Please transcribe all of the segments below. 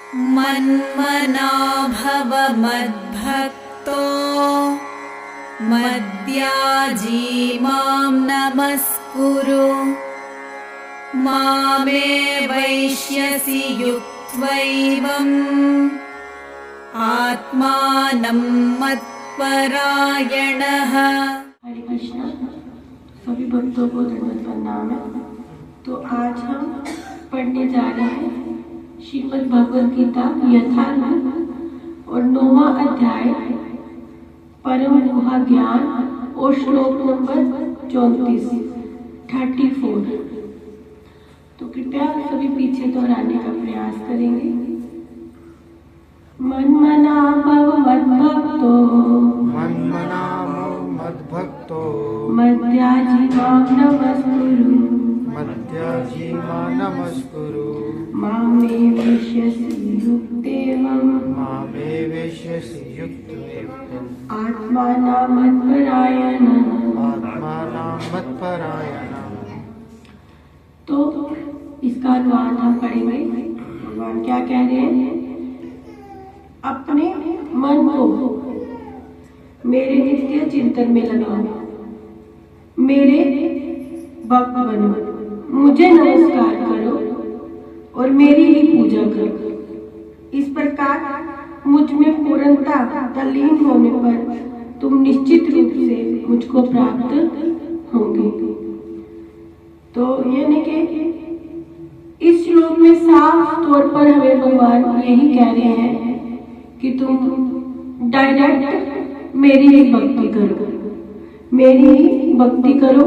मन्मना भव मद्भक्तो मद्याजी मां नमस्कुरु मामे वैश्यसि युक्त्वैवम् आत्मानं मत्परायणः। हरे कृष्णा। सभी भक्तों को दंडवत प्रणाम है। तो आज हम पढ़ने जा रहे हैं श्रीमद् भगवद गीता यथार्थ और 9वां अध्याय परम गुहा ज्ञान और श्लोक नंबर 34। तो कृपया सभी पीछे दोहराने का प्रयास करेंगे। मन्मना भव मद्भक्तो मद्याजी मां नमस्कुरु मामे वैश्यसि युक्तेवम् आत्मानं मत्परायणः। तो इसका अनुवाद हम पढ़ेंगे। भगवान क्या कह रहे हैं? अपने मन को मेरे नित्य चिंतन में लगाओ, मेरे भक्त बनो, मुझे नमस्कार करो और मेरी ही पूजा करो। इस प्रकार मुझ में पूर्णता तल्लीन होने पर तुम निश्चित रूप से मुझको प्राप्त होंगे। तो यानी कि इस श्लोक में साफ तौर पर हमें भगवान यही कह रहे हैं कि तुम डायरेक्ट मेरी ही भक्ति करो, मेरी ही भक्ति करो,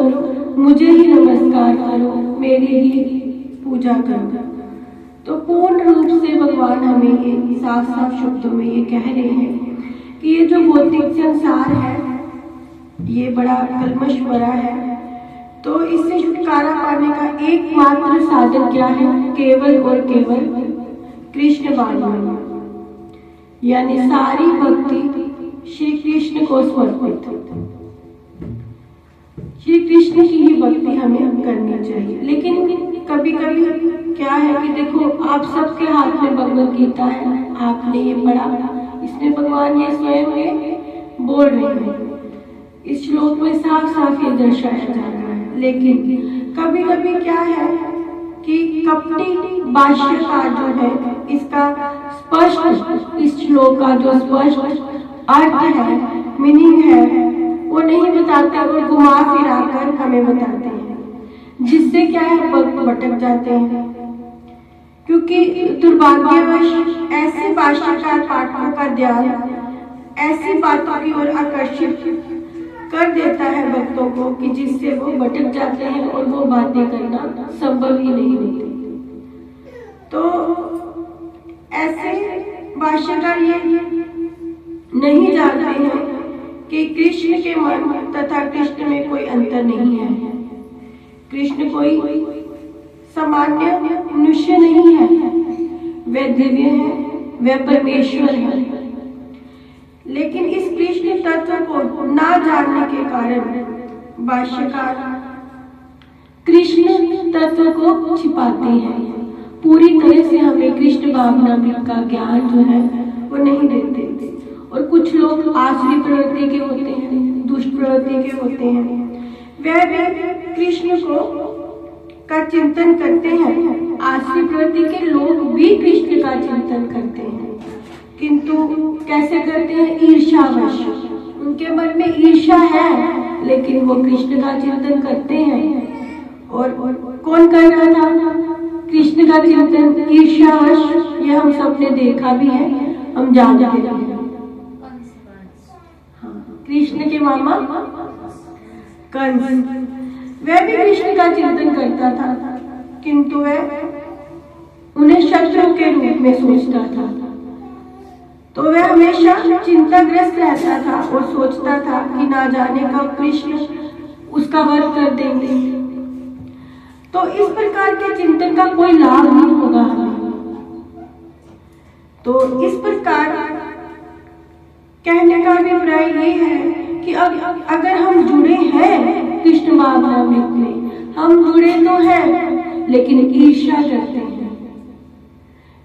मुझे ही नमस्कार करो, मेरी ही पूजा करो। तो पूर्ण रूप से भगवान हमें ये साफ साफ शब्दों में ये कह रहे हैं कि ये जो भौतिक संसार है ये बड़ा कल्मश भरा है। तो इससे छुटकारा पाने का एकमात्र साधन क्या है? केवल और केवल कृष्ण भावना, यानी सारी भक्ति श्री कृष्ण को समर्पित। श्री कृष्ण की ही भक्ति हमें करनी चाहिए। लेकिन कभी कभी क्या है कि देखो, आप सबके हाथ में भगवद गीता है, आपने ये पढ़ा, इसमें भगवान ये स्वयं बोल रहे हैं। इस श्लोक में साफ साफ ये दर्शाया जा रहा है। लेकिन कभी कभी क्या है कि कपटी भाष्यकार जो है, इसका स्पष्ट, इस श्लोक का जो स्पष्ट अर्थ है, मीनिंग है, वो नहीं बताते और घुमा फिरा कर हमें बताते हैं, जिससे क्या है भक्त भटक जाते हैं। क्योंकि दुर्भाग्यवश ऐसे भाष्यकार पाठकों का ध्यान ऐसी बातों की ओर आकर्षित कर देता है भक्तों को कि जिससे वो भटक जाते हैं और वो बातें करना संभव ही नहीं होती। तो ऐसे भाष्यकार ये नहीं जानते हैं कि कृष्ण के मन तथा कृष्ण में कोई अंतर नहीं है। कृष्ण कोई सामान्य मनुष्य नहीं है, वह दिव्य है, वह परमेश्वर है। लेकिन इस कृष्ण तत्व को ना जानने के कारण भाष्यकार कृष्ण तत्व को छिपाते हैं, पूरी तरह से हमें कृष्ण भावना का ज्ञान जो है वो नहीं देते। और कुछ लोग आसुरी प्रवृत्ति के होते हैं, दुष्ट प्रवृत्ति के होते हैं, वह भी कृष्ण को का चिंतन करते हैं। आसुरी प्रवृत्ति के लोग भी कृष्ण का चिंतन करते हैं, किंतु कैसे करते हैं? ईर्ष्यावश। उनके मन में ईर्ष्या है, लेकिन वो कृष्ण का चिंतन करते हैं। और कौन कर रहा था कृष्ण का चिंतन ईर्ष्यावश? ये हम सबने देखा भी है, हम जानते हैं। कृष्ण के मामा कंस, वह भी कृष्ण का चिंतन करता था, किंतु वह उन्हें शत्रु के रूप में सोचता था। तो वह हमेशा चिंताग्रस्त रहता था और सोचता था कि ना जाने कब कृष्ण उसका वध कर देंगे। तो इस प्रकार के चिंतन का कोई लाभ नहीं होगा हमें। तो इस प्रकार कहने का अभिप्राय ये है कि अब अगर हम जुड़े हैं कृष्ण भावनामृत में, हम जुड़े तो हैं लेकिन ईर्ष्या करते हैं।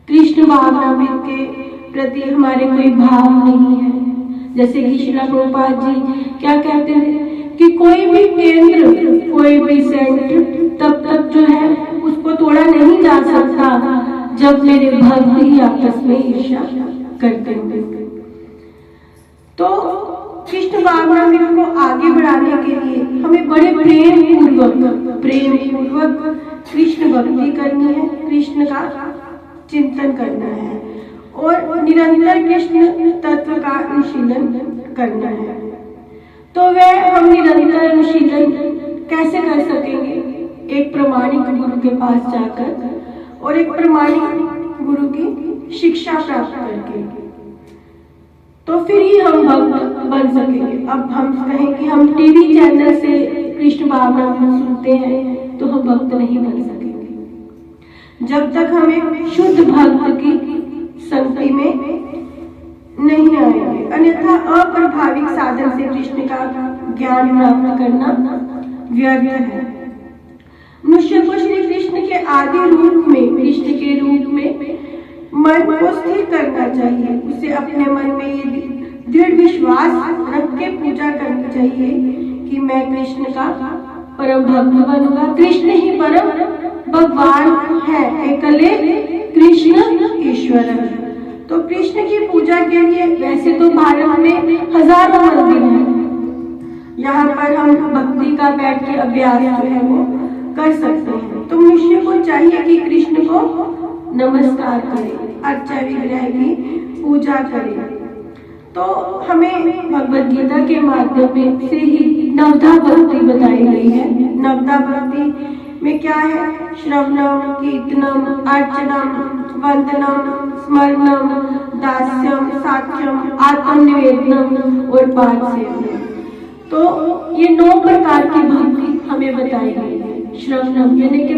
कृष्ण कृष्ण भावनामृत के प्रति हमारे कोई भाव नहीं है। जैसे कि श्रील प्रभुपाद जी क्या कहते हैं कि कोई भी केंद्र, कोई भी सेंटर तब तक जो है उसको तोड़ा नहीं जा सकता जब मेरे भक्त ही आपस में ईर्ष्या करते हैं। तो कृष्ण भावनामृत को आगे बढ़ाने के लिए हमें बड़े प्रेम पूर्वक कृष्ण भक्ति करनी है, कृष्ण का चिंतन करना है और निरंतर कृष्ण तत्व का अनुशीलन करना है। तो वह हम निरंतर अनुशीलन कैसे कर सकेंगे? एक प्रामाणिक गुरु के पास जाकर और एक प्रामाणिक गुरु की शिक्षा प्राप्त करके, तो फिर ही हम भक्त बन सकेंगे। अब हम कहें कि हम टीवी चैनल से कृष्ण भावनामृत सुनते हैं तो हम भक्त नहीं बन सकेंगे जब तक हमें शुद्ध भक्त की संगति में नहीं आएंगे। अन्यथा अप्रभाविक साधन से कृष्ण का ज्ञान प्राप्त करना व्यर्थ है। मनुष्य को श्री कृष्ण के आदि रूप में, कृष्ण के रूप में मन को स्थिर करना चाहिए। उसे अपने मन में ये दृढ़ विश्वास रख के पूजा करनी चाहिए कि मैं कृष्ण का परम भक्त बनूंगा। कृष्ण ही परम भगवान है, एकले कृष्ण ईश्वर है। तो कृष्ण की पूजा के लिए वैसे तो भारत में हजारों मंदिर हैं, यहाँ पर हम भक्ति का बैठ के अभ्यास जो है वो कर सकते हैं। तो मनुष्य को चाहिए कि कृष्ण को नमस्कार करें, अर्चा विग्रह की पूजा करें। तो हमें भगवद गीता के माध्यम से ही नवधा भक्ति बताई गई है। नवधा भक्ति में क्या है? श्रवणम, कीर्तनम, अर्चनम, वंदनम, स्मरणम, दास्यम, साख्यम, आत्मनिवेदनम और पाद सेवनम। तो ये 9 प्रकार की भक्ति हमें बताई गई है। श्रवणम यानी कि